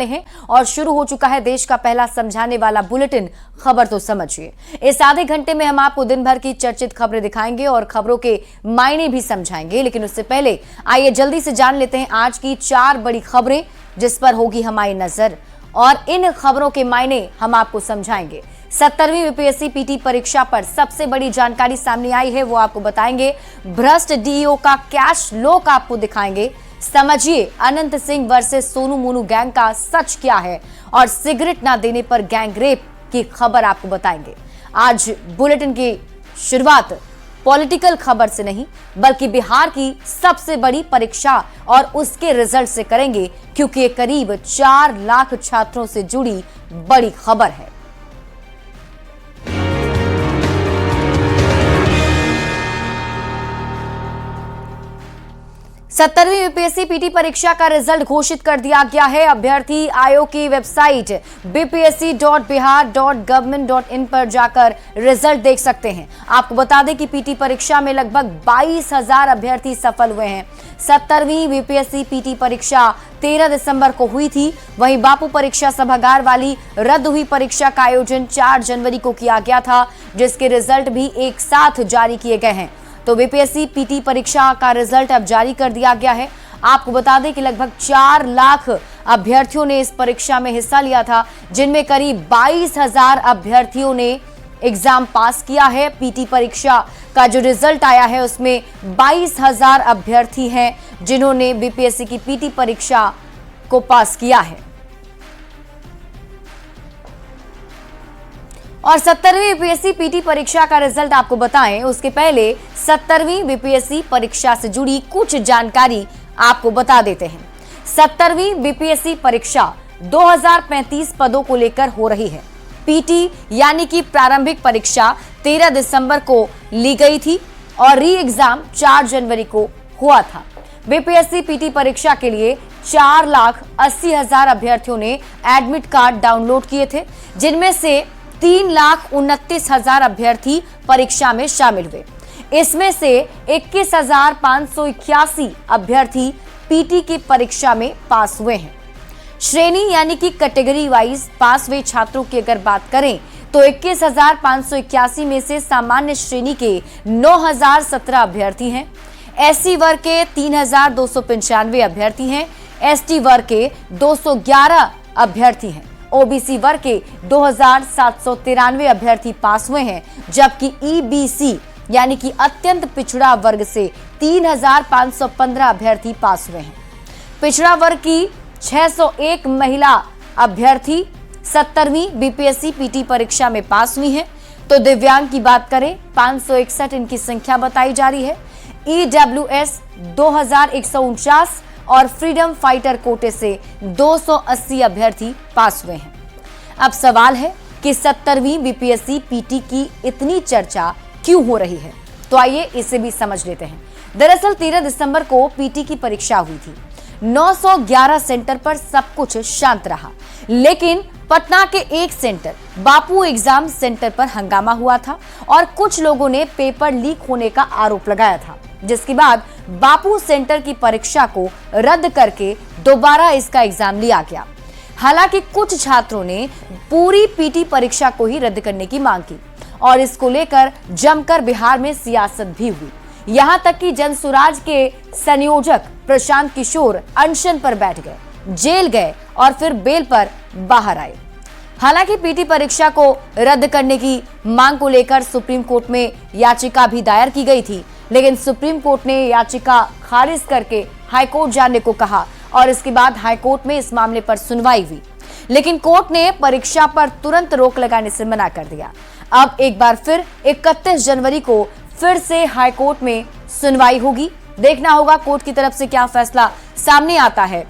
हैं और शुरू हो चुका है देश का पहला समझाने वाला बुलेटिन खबर तो समझिए। इस आधे घंटे में हम आपको दिन भर की चर्चित खबरें दिखाएंगे और खबरों के मायने भी समझाएंगे, लेकिन उससे पहले आइए जल्दी से जान लेते हैं आज की 4 बड़ी खबरें जिस पर होगी हमारी नजर और इन खबरों के मायने हम आपको समझाएंगे। 70वीं यूपीएससी पीटी परीक्षा पर सबसे बड़ी जानकारी सामने आई है, वो आपको बताएंगे। भ्रष्ट डीईओ का कैश लॉक आपको दिखाएंगे। समझिए अनंत सिंह वर्सेस सोनू मोनू गैंग का सच क्या है और सिगरेट ना देने पर गैंग रेप की खबर आपको बताएंगे। आज बुलेटिन की शुरुआत पॉलिटिकल खबर से नहीं बल्कि बिहार की सबसे बड़ी परीक्षा और उसके रिजल्ट से करेंगे, क्योंकि ये करीब 4 लाख छात्रों से जुड़ी बड़ी खबर है। सत्तरवीं यूपीएससी पीटी परीक्षा का रिजल्ट घोषित कर दिया गया है। अभ्यर्थी आयोग की वेबसाइट bpsc.bihar.government.in पर जाकर रिजल्ट देख सकते हैं। आपको बता दें कि पीटी परीक्षा में लगभग 22,000 अभ्यर्थी सफल हुए हैं। 70वीं यूपीएससी पीटी परीक्षा 13 दिसंबर को हुई थी। वहीं बापू परीक्षा सभागार वाली रद्द हुई परीक्षा का आयोजन 4 जनवरी को किया गया था, जिसके रिजल्ट भी एक साथ जारी किए गए हैं। तो बीपीएससी पीटी परीक्षा का रिजल्ट अब जारी कर दिया गया है। आपको बता दें कि लगभग 4 लाख अभ्यर्थियों ने इस परीक्षा में हिस्सा लिया था, जिनमें करीब 22,000 अभ्यर्थियों ने एग्जाम पास किया है। पीटी परीक्षा का जो रिजल्ट आया है उसमें 22,000 अभ्यर्थी हैं जिन्होंने बीपीएससी की पीटी परीक्षा को पास किया है। और 70वीं बीपीएससी पीटी परीक्षा का रिजल्ट आपको बताएं उसके पहले 70वीं बीपीएससी परीक्षा से जुड़ी कुछ जानकारी आपको बता देते हैं। 70वीं बीपीएससी परीक्षा 2035 पदों को लेकर हो रही है। पीटी यानी कि प्रारंभिक परीक्षा 13 दिसंबर को ली गई थी और री एग्जाम 4 जनवरी को हुआ था। बीपीएससी पीटी परीक्षा के लिए 4,80,000 अभ्यर्थियों ने एडमिट कार्ड डाउनलोड किए थे, जिनमें से 3,29,000 अभ्यर्थी परीक्षा में शामिल हुए। इसमें से 21,581 अभ्यर्थी पीटी की परीक्षा में पास हुए हैं। श्रेणी यानी कि कैटेगरी वाइज पास हुए छात्रों की अगर बात करें तो 21,581 में से सामान्य श्रेणी के 9,017 अभ्यर्थी हैं। एससी वर्ग के 3,295 अभ्यर्थी हैं। एसटी वर्ग के 211 अभ्यर्थी हैं। ओबीसी वर्ग के 2,793 अभ्यर्थी पास हुए हैं, जबकि ईबीसी यानी कि अत्यंत पिछड़ा वर्ग से 3,515 अभ्यर्थी पास हुए हैं। पिछड़ा वर्ग की 601 महिला अभ्यर्थी 70वीं बीपीएससी पीटी परीक्षा में पास हुई हैं। तो दिव्यांग की बात करें 561 इनकी संख्या बताई जा रही है। ईडब्ल्यूएस 2,149 और फ्रीडम फाइटर कोटे से 280 अभ्यर्थी पास हुए हैं। अब सवाल है कि 70वीं बीपीएससी पीटी की इतनी चर्चा क्यों हो रही है, तो आइए इसे भी समझ लेते हैं। दरअसल 13 दिसंबर को पीटी की परीक्षा हुई थी। 911 सेंटर पर सब कुछ शांत रहा, लेकिन पटना के एक सेंटर बापू एग्जाम सेंटर पर हंगामा हुआ था और कुछ लोगों ने पेपर लीक होने का आरोप लगाया था, जिसके बाद बापू सेंटर की परीक्षा को रद्द करके दोबारा इसका एग्जाम लिया गया। हालांकि कुछ छात्रों ने पूरी पीटी परीक्षा को ही रद्द करने की मांग की और इसको लेकर जमकर बिहार में सियासत भी हुई। यहां तक कि जनसुराज के संयोजक प्रशांत किशोर अनशन पर बैठ गए, जेल गए और फिर बेल पर बाहर आए। हालांकि पीटी परीक्षा को रद्द करने की मांग को लेकर सुप्रीम कोर्ट में याचिका भी दायर की गई थी, लेकिन सुप्रीम कोर्ट ने याचिका खारिज करके हाईकोर्ट जाने को कहा और इसके बाद हाईकोर्ट में इस मामले पर सुनवाई हुई, लेकिन कोर्ट ने परीक्षा पर तुरंत रोक लगाने से मना कर दिया। अब एक बार फिर 31 जनवरी को फिर से हाईकोर्ट में सुनवाई होगी। देखना होगा कोर्ट की तरफ से क्या फैसला सामने आता है,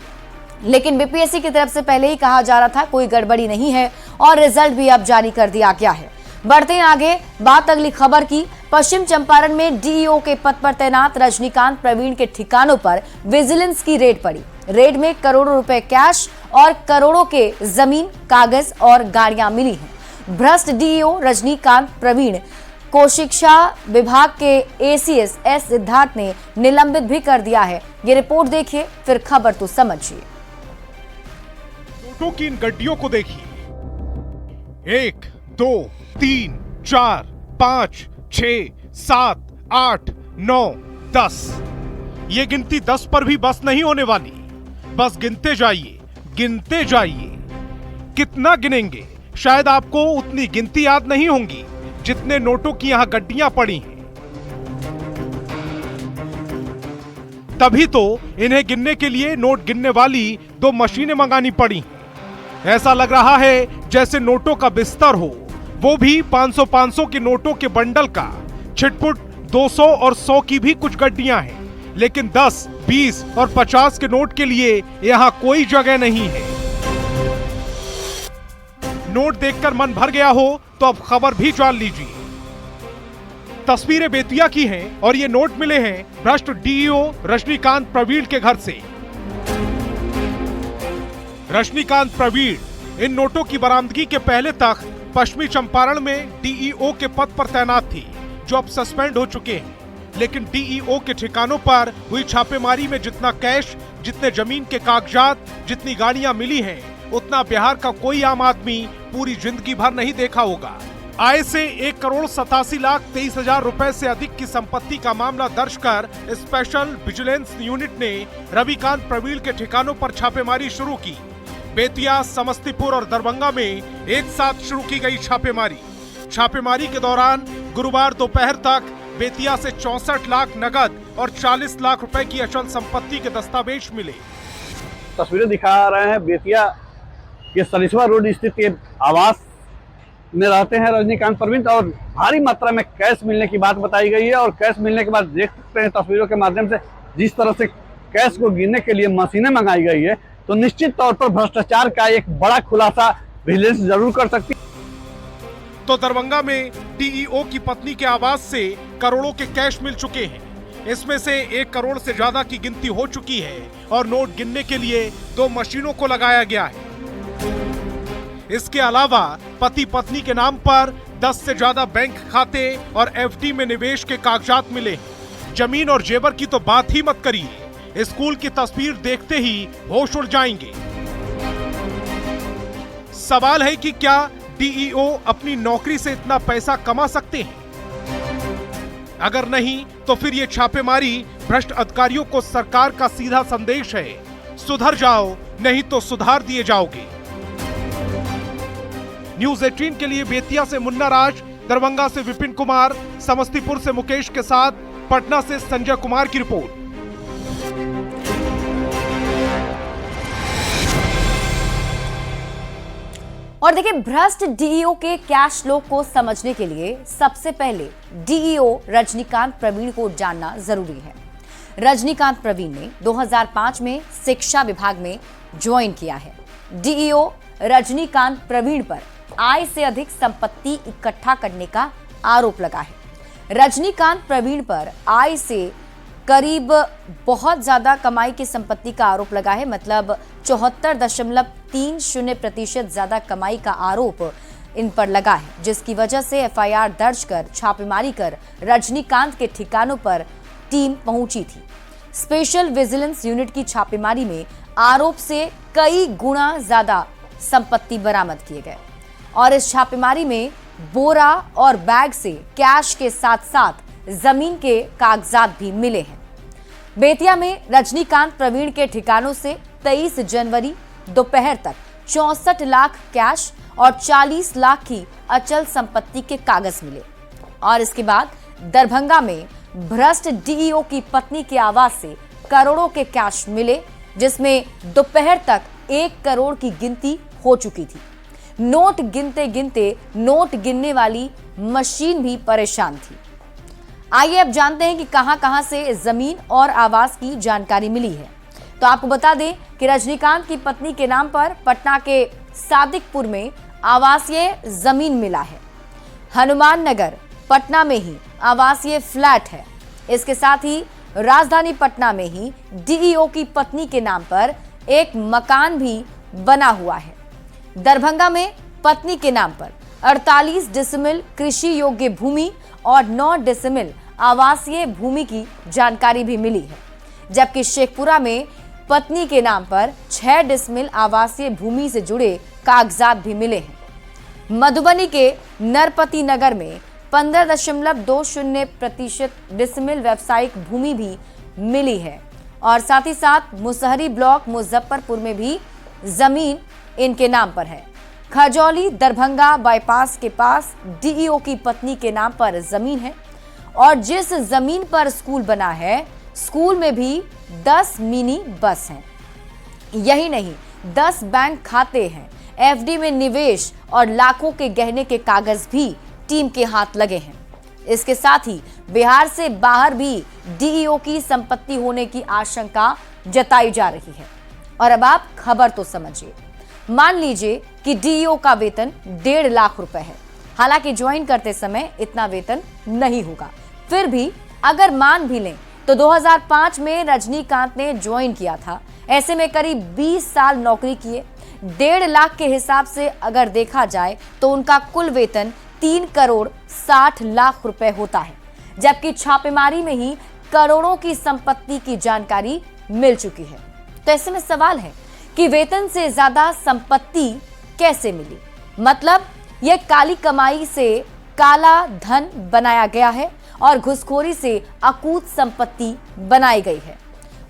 लेकिन बीपीएससी की तरफ से पहले ही कहा जा रहा था कोई गड़बड़ी नहीं है और रिजल्ट भी अब जारी कर दिया गया है। बढ़ते हैं आगे, बात अगली खबर की। पश्चिम चंपारण में डीईओ के पद पर तैनात रजनीकांत प्रवीण के ठिकानों पर विजिलेंस की रेड पड़ी। रेड में करोड़ों रुपए कैश और करोड़ों के जमीन, कागज और गाड़ियां मिली हैं। भ्रष्ट डीईओ रजनीकांत प्रवीण को शिक्षा विभाग के एसीएस एस सिद्धार्थ ने निलंबित भी कर दिया है। ये रिपोर्ट देखिए, फिर खबर तो समझिए। नोटों की इन गड्डियों को देखिए। 1, 2, 3, 4, 5, 6, 7, 8, 9, 10। ये गिनती 10 पर भी बस नहीं होने वाली। बस गिनते जाइए, गिनते जाइए। कितना गिनेंगे, शायद आपको उतनी गिनती याद नहीं होंगी जितने नोटों की यहां गड्डियां पड़ी हैं। तभी तो इन्हें गिनने के लिए नोट गिनने वाली 2 मशीनें मंगानी पड़ी। ऐसा लग रहा है जैसे नोटों का बिस्तर हो, वो भी 500-500 के नोटों के बंडल का। छिटपुट 200 और 100 की भी कुछ गड्डियां हैं, लेकिन 10, 20 और 50 के नोट के लिए यहां कोई जगह नहीं है। नोट देखकर मन भर गया हो तो अब खबर भी जान लीजिए। तस्वीरें बेतिया की हैं और ये नोट मिले हैं भ्रष्ट डीईओ रजनीकांत प्रवीण के घर से। रजनीकांत प्रवीण इन नोटों की बरामदगी के पहले तक पश्चिमी चंपारण में डीईओ के पद पर तैनात थी, जो अब सस्पेंड हो चुके हैं। लेकिन डीईओ के ठिकानों पर हुई छापेमारी में जितना कैश, जितने जमीन के कागजात, जितनी गाड़ियां मिली हैं, उतना बिहार का कोई आम आदमी पूरी जिंदगी भर नहीं देखा होगा। आय से 1,87,23,000 रुपए से अधिक की संपत्ति का मामला दर्ज कर स्पेशल विजिलेंस यूनिट ने रविकांत प्रवीण के ठिकानों पर छापेमारी शुरू की। बेतिया, समस्तीपुर और दरभंगा में एक साथ शुरू की गई छापेमारी के दौरान गुरुवार दोपहर तक बेतिया से 64 लाख नगद और 40 लाख रुपए की अचल संपत्ति के दस्तावेज मिले। तस्वीरें दिखा रहे हैं बेतिया के सरिस्वा रोड स्थित ये आवास में रहते हैं रजनीकांत प्रवीण, और भारी मात्रा में कैश मिलने की बात बताई गई है। और कैश मिलने के बाद देख सकते हैं तस्वीरों के माध्यम से जिस तरह से कैश को गिनने के लिए मशीनें मंगाई गई है, तो निश्चित तौर पर भ्रष्टाचार का एक बड़ा खुलासा विजिलेंस जरूर कर सकती है। तो दरभंगा में डीईओ की पत्नी के आवास से करोड़ों के कैश मिल चुके हैं। इसमें से 1 करोड़ से ज्यादा की गिनती हो चुकी है और नोट गिनने के लिए 2 मशीनों को लगाया गया है। इसके अलावा पति पत्नी के नाम पर 10 से ज्यादा बैंक खाते और एफडी में निवेश के कागजात मिले। जमीन और जेवर की तो बात ही मत करिए, स्कूल की तस्वीर देखते ही होश उड़ जाएंगे। सवाल है कि क्या डीईओ अपनी नौकरी से इतना पैसा कमा सकते हैं? अगर नहीं तो फिर ये छापेमारी भ्रष्ट अधिकारियों को सरकार का सीधा संदेश है, सुधर जाओ नहीं तो सुधार दिए जाओगे। न्यूज़ 18 के लिए बेतिया से मुन्ना राज, दरभंगा से विपिन कुमार, समस्तीपुर से मुकेश के साथ पटना से संजय कुमार की रिपोर्ट। और देखिए, भ्रष्ट डीईओ के कैश फ्लो को समझने के लिए सबसे पहले डीईओ रजनीकांत प्रवीण को जानना जरूरी है। रजनीकांत प्रवीण ने 2005 में शिक्षा विभाग में ज्वाइन किया है। डीईओ रजनीकांत प्रवीण पर आय से अधिक संपत्ति इकट्ठा करने का आरोप लगा है। रजनीकांत प्रवीण पर आय से करीब बहुत ज्यादा कमाई की संपत्ति का आरोप लगा है, मतलब 74.30% ज्यादा कमाई का आरोप इन पर लगा है, जिसकी वजह से एफआईआर दर्ज कर छापेमारी कर रजनीकांत के ठिकानों पर टीम पहुंची थी। स्पेशल विजिलेंस यूनिट की छापेमारी में आरोप से कई गुना ज्यादा संपत्ति बरामद किए गए और इस छापेमारी में बोरा और बैग से कैश के साथ साथ जमीन के कागजात भी मिले हैं। बेतिया में रजनीकांत प्रवीण के ठिकानों से 23 जनवरी दोपहर तक 64 लाख कैश और 40 लाख की अचल संपत्ति के कागज मिले। और इसके बाद दरभंगा में भ्रष्ट डीईओ की पत्नी के आवास से करोड़ों के कैश मिले, जिसमें दोपहर तक 1 करोड़ की गिनती हो चुकी थी। नोट गिनते गिनते नोट गिनने वाली मशीन भी परेशान थी। आइए अब जानते हैं कि कहां-कहां से जमीन और आवास की जानकारी मिली है। तो आपको बता दें कि रजनीकांत की पत्नी के नाम पर पटना के सादिकपुर में आवासीय जमीन मिला है। हनुमान नगर पटना में ही आवासीय फ्लैट है। इसके साथ ही राजधानी पटना में ही डीईओ की पत्नी के नाम पर एक मकान भी बना हुआ है। दरभंगा में पत्नी के नाम पर 48 डिसमिल कृषि योग्य भूमि और 9 डिसमिल आवासीय भूमि की जानकारी भी मिली है, जबकि शेखपुरा में पत्नी के नाम पर 6 डिसमिल आवासीय भूमि से जुड़े कागजात भी मिले हैं। मधुबनी के नरपति नगर में 15.20% डिसमिल व्यावसायिक भूमि भी मिली है और साथ ही साथ मुसहरी ब्लॉक मुजफ्फरपुर में भी जमीन इनके नाम पर है। खजौली दरभंगा बाईपास के पास डीईओ की पत्नी के नाम पर जमीन है और जिस जमीन पर स्कूल बना है, स्कूल में भी 10 मिनी बस हैं। यही नहीं, 10 बैंक खाते हैं, एफडी में निवेश और लाखों के गहने के कागज भी टीम के हाथ लगे हैं। इसके साथ ही बिहार से बाहर भी डीईओ की संपत्ति होने की आशंका जताई जा रही है। और अब आप खबर तो समझिए। मान लीजिए कि डीईओ का वेतन 1.5 लाख रुपए है। हालांकि ज्वाइन करते समय इतना वेतन नहीं होगा, फिर भी अगर मान भी लें तो 2005 में रजनीकांत ने ज्वाइन किया था। ऐसे में करीब 20 साल नौकरी किए। 1.5 लाख के हिसाब से अगर देखा जाए तो उनका कुल वेतन 3 करोड़ 60 लाख रुपए होता है, जबकि छापेमारी में ही करोड़ों की संपत्ति की जानकारी मिल चुकी है। तो ऐसे में सवाल है कि वेतन से ज्यादा संपत्ति कैसे मिली? मतलब यह काली कमाई से काला धन बनाया गया है और घुसखोरी से अकूत संपत्ति बनाई गई है।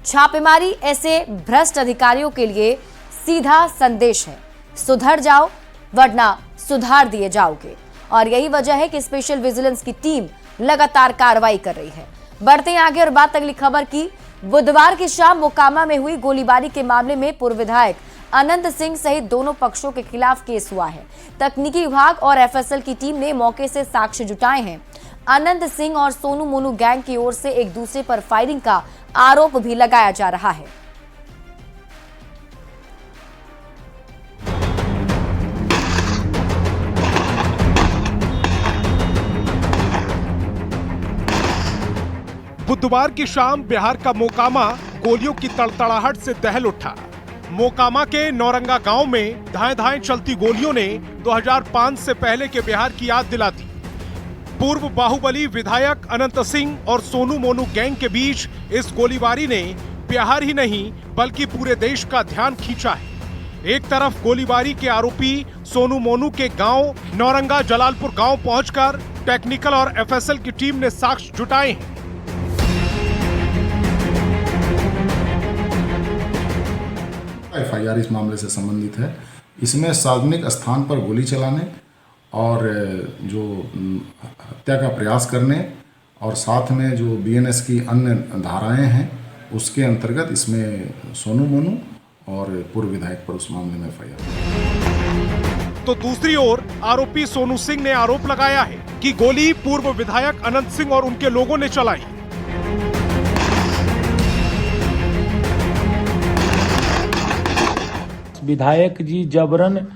छापेमारी ऐसे भ्रष्ट अधिकारियों के लिए सीधा संदेश है, सुधर जाओ वरना सुधार दिए जाओगे। और यही वजह है कि स्पेशल विजिलेंस की टीम लगातार कार्रवाई कर रही है। बढ़ते हैं आगे और बात अगली खबर की। बुधवार की शाम मोकामा में हुई गोलीबारी के मामले में पूर्व विधायक अनंत सिंह सहित दोनों पक्षों के खिलाफ केस हुआ है। तकनीकी विभाग और एफएसएल की टीम ने मौके से साक्ष्य जुटाए हैं। अनंत सिंह और सोनू मोनू गैंग की ओर से एक दूसरे पर फायरिंग का आरोप भी लगाया जा रहा है। बुधवार की शाम बिहार का मोकामा गोलियों की तड़तड़ाहट से दहल उठा। मोकामा के नौरंगा गांव में धाएं धाएं चलती गोलियों ने 2005 से पहले के बिहार की याद दिला दी। पूर्व बाहुबली विधायक अनंत सिंह और सोनू मोनू गैंग के बीच इस गोलीबारी ने बिहार ही नहीं बल्कि पूरे देश का ध्यान खींचा है। एक तरफ गोलीबारी के आरोपी सोनू मोनू के गांव नौरंगा जलालपुर गांव पहुंचकर टेक्निकल और एफएसएल की टीम ने साक्ष्य जुटाए हैं। एफआईआर इस मामले से संबंधित है। इसमें सार्वजनिक स्थान पर गोली चलाने और जो हत्या का प्रयास करने और साथ में जो बीएनएस की अन्य धाराएं हैं उसके अंतर्गत इसमें सोनू मोनू और पूर्व विधायक पर उस मामले में एफआईआर। तो दूसरी ओर आरोपी सोनू सिंह ने आरोप लगाया है कि गोली पूर्व विधायक अनंत सिंह और उनके लोगों ने चलाई। विधायक जी जबरन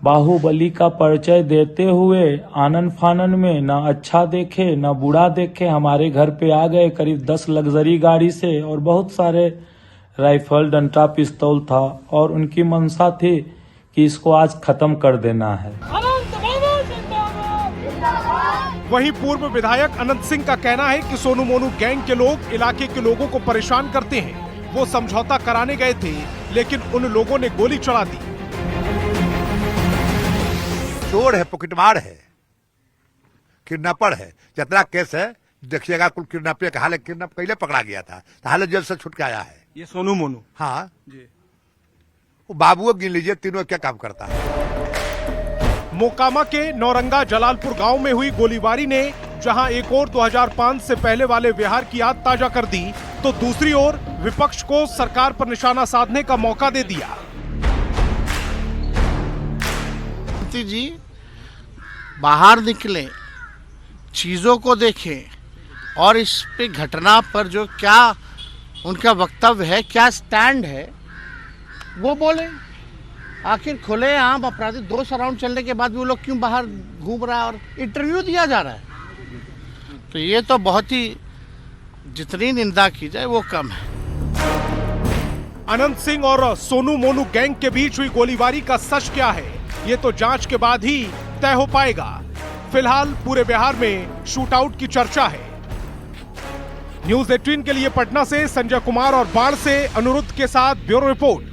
बाहुबली का परिचय देते हुए आनन फानन में ना अच्छा देखे ना बुरा देखे हमारे घर पे आ गए। करीब 10 लग्जरी गाड़ी से और बहुत सारे राइफल डंडा पिस्तौल था और उनकी मंशा थी कि इसको आज खत्म कर देना है। वहीं पूर्व विधायक अनंत सिंह का कहना है कि सोनू मोनू गैंग के लोग इलाके के लोगों को परेशान करते हैं। वो समझौता कराने गए थे लेकिन उन लोगों ने गोली चला दी। चोर है, पॉकेटमार है, किडनैपर है। जितना केस है देखिएगा कुल किडनैपर का हाल किडनैप पहले पकड़ा गया था, हाल जेल से छूट के आया है। ये सोनू मोनू, हाँ जी, वो बाबू गिन लीजिए तीनों क्या काम करता है। मोकामा के नौरंगा जलालपुर गांव में हुई गोलीबारी ने जहां एक और 2005 से पहले वाले बिहार की याद ताजा कर दी, तो दूसरी ओर विपक्ष को सरकार पर निशाना साधने का मौका दे दिया। जी बाहर निकले, चीजों को देखें और इस पे घटना पर जो क्या उनका वक्तव्य है, क्या स्टैंड है, वो बोले। आखिर खुले आम अपराधी 2 राउंड चलने के बाद भी वो लोग क्यों बाहर घूम रहा है और इंटरव्यू दिया जा रहा है? तो ये तो बहुत ही, जितनी निंदा की जाए वो कम है। अनंत सिंह और सोनू मोनू गैंग के बीच हुई गोलीबारी का सच क्या है, ये तो जांच के बाद ही तय हो पाएगा। फिलहाल पूरे बिहार में शूटआउट की चर्चा है। न्यूज 18 के लिए पटना से संजय कुमार और बाढ़ से अनुरुद्ध के साथ ब्यूरो रिपोर्ट।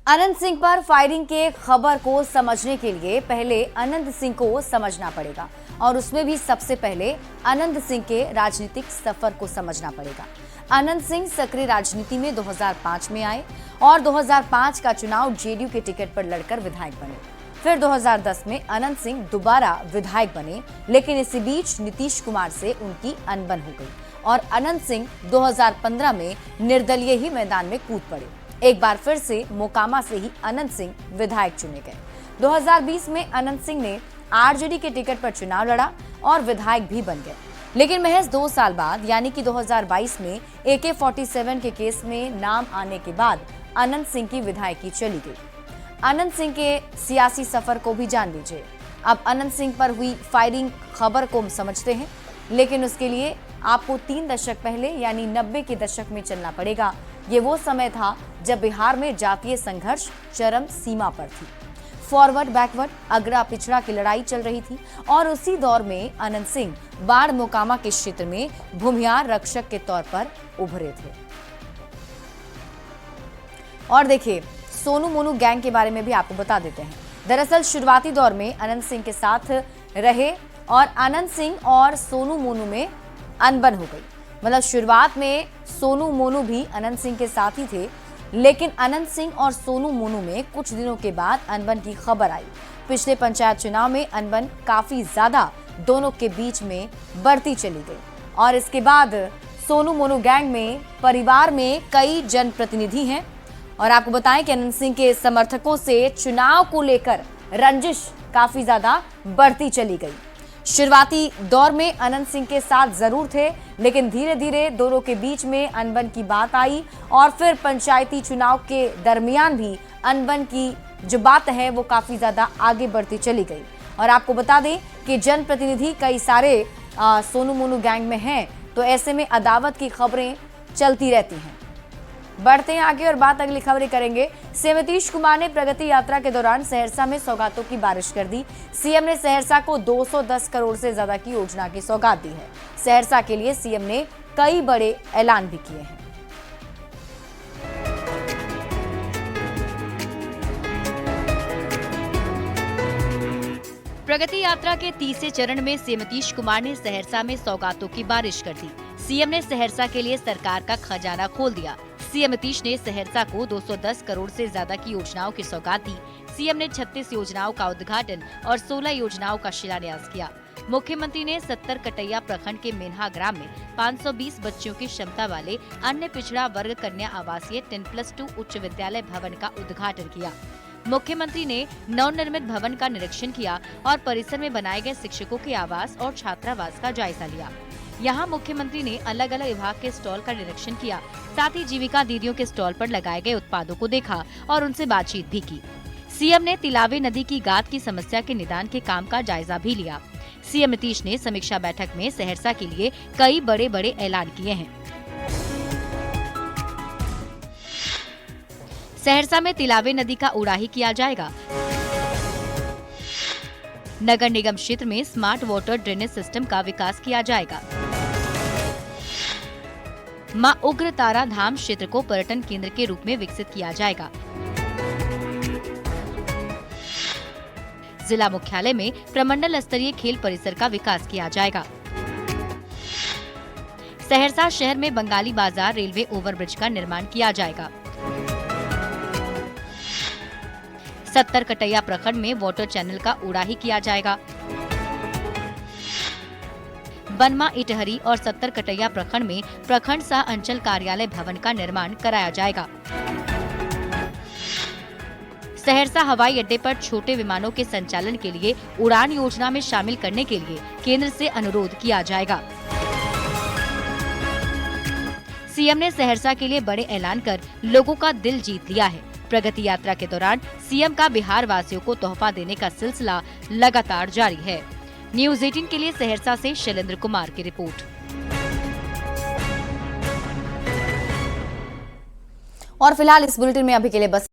अनंत सिंह पर फायरिंग के खबर को समझने के लिए पहले अनंत सिंह को समझना पड़ेगा और उसमें भी सबसे पहले अनंत सिंह के राजनीतिक सफर को समझना पड़ेगा। अनंत सिंह सक्रिय राजनीति में 2005 में आए और 2005 का चुनाव जेडीयू के टिकट पर लड़कर विधायक बने। फिर 2010 में अनंत सिंह दोबारा विधायक बने, लेकिन इसी बीच नीतीश कुमार से उनकी अनबन हो गई और अनंत सिंह 2015 में निर्दलीय ही मैदान में कूद पड़े। एक बार फिर से मोकामा से ही अनंत सिंह विधायक चुने गए। 2020 में अनंत सिंह ने आरजेडी के टिकट पर चुनाव लड़ा और विधायक भी बन गए, लेकिन महज 2 साल बाद यानी कि 2022 में AK-47 के केस में नाम आने के बाद अनंत सिंह की विधायकी चली गई। अनंत सिंह के सियासी सफर को भी जान लीजिए। अब अनंत सिंह पर हुई फायरिंग खबर को हम समझते हैं, लेकिन उसके लिए आपको 3 दशक पहले यानी 90 के दशक में चलना पड़ेगा। ये वो समय था जब बिहार में जातीय संघर्ष चरम सीमा पर थी। फॉरवर्ड बैकवर्ड, अगड़ा पिछड़ा की लड़ाई चल रही थी और उसी दौर में अनंत सिंह बाढ़ मोकामा के क्षेत्र में भूमिहार रक्षक के तौर पर उभरे थे। और देखिए, सोनू मोनू गैंग के बारे में भी आपको बता देते हैं। दरअसल शुरुआती दौर में अनंत सिंह के साथ रहे और अनंत सिंह और सोनू मोनू में अनबन हो गई। मतलब शुरुआत में सोनू मोनू भी अनंत सिंह के साथ ही थे, लेकिन अनंत सिंह और सोनू मोनू में कुछ दिनों के बाद अनबन की खबर आई। पिछले पंचायत चुनाव में अनबन काफी ज्यादा दोनों के बीच में बढ़ती चली गई और इसके बाद सोनू मोनू गैंग में परिवार में कई जनप्रतिनिधि हैं और आपको बताएं कि अनंत सिंह के समर्थकों से चुनाव को लेकर रंजिश काफी ज्यादा बढ़ती चली गई। शुरुआती दौर में अनंत सिंह के साथ जरूर थे, लेकिन धीरे धीरे दोनों के बीच में अनबन की बात आई और फिर पंचायती चुनाव के दरमियान भी अनबन की जो बात है वो काफी ज्यादा आगे बढ़ती चली गई। और आपको बता दें कि जनप्रतिनिधि कई सारे सोनू मोनू गैंग में हैं, तो ऐसे में अदावत की खबरें चलती रहती हैं। बढ़ते हैं आगे और बात अगली खबरें करेंगे। सीएम नीतीश कुमार ने प्रगति यात्रा के दौरान सहरसा में सौगातों की बारिश कर दी। सीएम ने सहरसा को 210 करोड़ से ज्यादा की योजना की सौगात दी है। सहरसा के लिए सीएम ने कई बड़े ऐलान भी किए हैं। प्रगति यात्रा के तीसरे चरण में सीएम नीतीश कुमार ने सहरसा में सौगातों की बारिश कर दी। सीएम ने सहरसा के लिए सरकार का खजाना खोल दिया। सीएम नीतीश ने सहरसा को 210 करोड़ से ज्यादा की योजनाओं की सौगात दी। सीएम ने 36 योजनाओं का उद्घाटन और 16 योजनाओं का शिलान्यास किया। मुख्यमंत्री ने 70 कटैया प्रखंड के मेन्हा ग्राम में 520 बच्चों की क्षमता वाले अन्य पिछड़ा वर्ग कन्या आवासीय 10+2 उच्च विद्यालय भवन का उद्घाटन किया। मुख्यमंत्री ने नवनिर्मित भवन का निरीक्षण किया और परिसर में बनाए गए शिक्षकों के आवास और छात्रावास का जायजा लिया। यहाँ मुख्यमंत्री ने अलग अलग विभाग के स्टॉल का निरीक्षण किया, साथ ही जीविका दीदियों के स्टॉल पर लगाए गए उत्पादों को देखा और उनसे बातचीत भी की। सीएम ने तिलावे नदी की गाद की समस्या के निदान के काम का जायजा भी लिया। सीएम नीतीश ने समीक्षा बैठक में सहरसा के लिए कई बड़े बड़े ऐलान किए हैं। सहरसा में तिलावे नदी का उड़ाही किया जाएगा। नगर निगम क्षेत्र में स्मार्ट वाटर ड्रेनेज सिस्टम का विकास किया जाएगा। मां उग्र तारा धाम क्षेत्र को पर्यटन केंद्र के रूप में विकसित किया जाएगा। जिला मुख्यालय में प्रमंडल स्तरीय खेल परिसर का विकास किया जाएगा। सहरसा शहर में बंगाली बाजार रेलवे ओवरब्रिज का निर्माण किया जाएगा। 70 कटैया प्रखंड में वाटर चैनल का उड़ाही किया जाएगा। बनमा इटहरी और 70 कटैया प्रखंड में प्रखंड सह अंचल कार्यालय भवन का निर्माण कराया जाएगा। सहरसा हवाई अड्डे पर छोटे विमानों के संचालन के लिए उड़ान योजना में शामिल करने के लिए केंद्र से अनुरोध किया जाएगा। सीएम ने सहरसा के लिए बड़े ऐलान कर लोगों का दिल जीत लिया है। प्रगति यात्रा के दौरान सीएम का बिहार वासियों को तोहफा देने का सिलसिला लगातार जारी है। न्यूज 18 के लिए सहरसा से शैलेंद्र कुमार की रिपोर्ट। और फिलहाल इस बुलेटिन में अभी के लिए बस